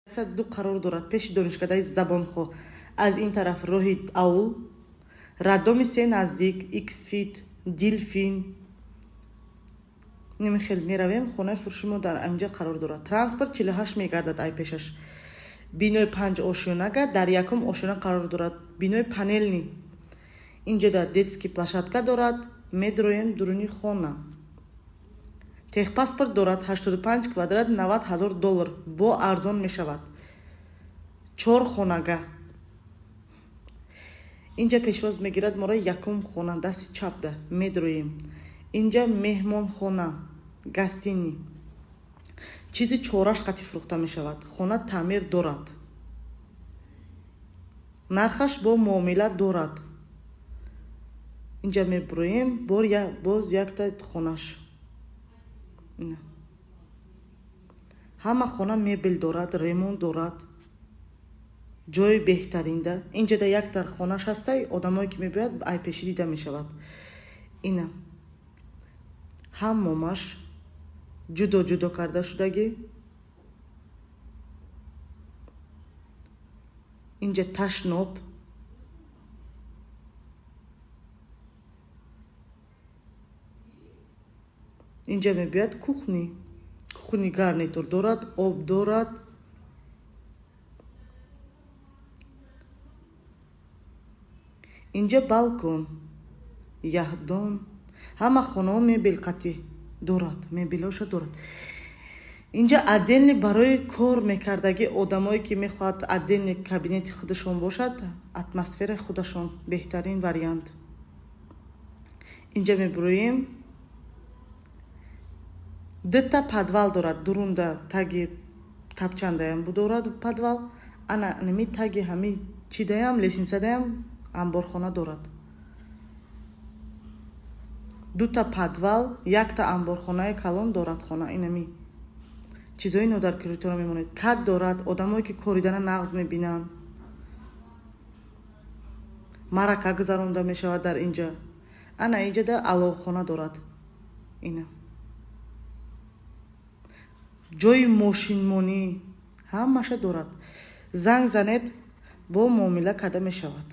ду қарор дорад пеши донишгоҳи забонхо. Аз ин тараф роҳи аул, раддоми се наздик, иксфит, дилфин. Хел меравем, хонаи фурӯши мо дар анҷа қарор дорад. Транспорт 48 мегардад ай пешаш. Бинои 5 ошёнага дар якум ошёна қарор дорад. Бинои панелни. Инҷа дар детский площадка дорад, медроем дуруни хона. Техпаспорт дорад 85 квадрат $90,000 бо арзон мешавад. 4 хонага. Инҷа пешвоз мегирад мора якум хона дасти чапда медроем. Инҷа меҳмонхона, гостини. Чизи чораш қати фурӯхта мешавад. Хона таъмир дорад. Нархаш бо муомила дорад. Инҷа меброем боз якта хонаш. Ҳама хона мебел дорад, ремонт дорад. Ҷои беҳтаринда. Инҷа да якта хонаш ҳастай, одамое ки мебояд айпешӣ дида мешавад. Ина ҳаммомаш ҷудо карда шудагӣ. Инҷа ташноб. Инҷа мебояд кухни гарнитур дорад, об дорад. Инҷа балкон, яҳдон. Ҳама хонаҳо мебел қати дорад, мебелоша дорад. Инҷа отделни барои кор мекардагӣ одамое ки мехоҳад отделни кабинети худашон бошад, атмосфераи худашон, беҳтарин вариант. Инҷа меброем дутта подвал дорад, дурунда таги тапчандаям дорад подвал. Ана нами таги ҳами чидаям, лесницадаям амборхона дорад. Дутта подвал, якта амборхонаи калон дорад хона. Инами чизои нодаркиритора мемонед. Кат дорад, одамое ки коридана нағз мебинанд. Марака гузаронда мешавад дар инҷа. Ана инҷа да аловхона дорад. Ина ҷои мошинмонӣ ҳамаша дорад. Занг занед, бо муомила карда мешавад.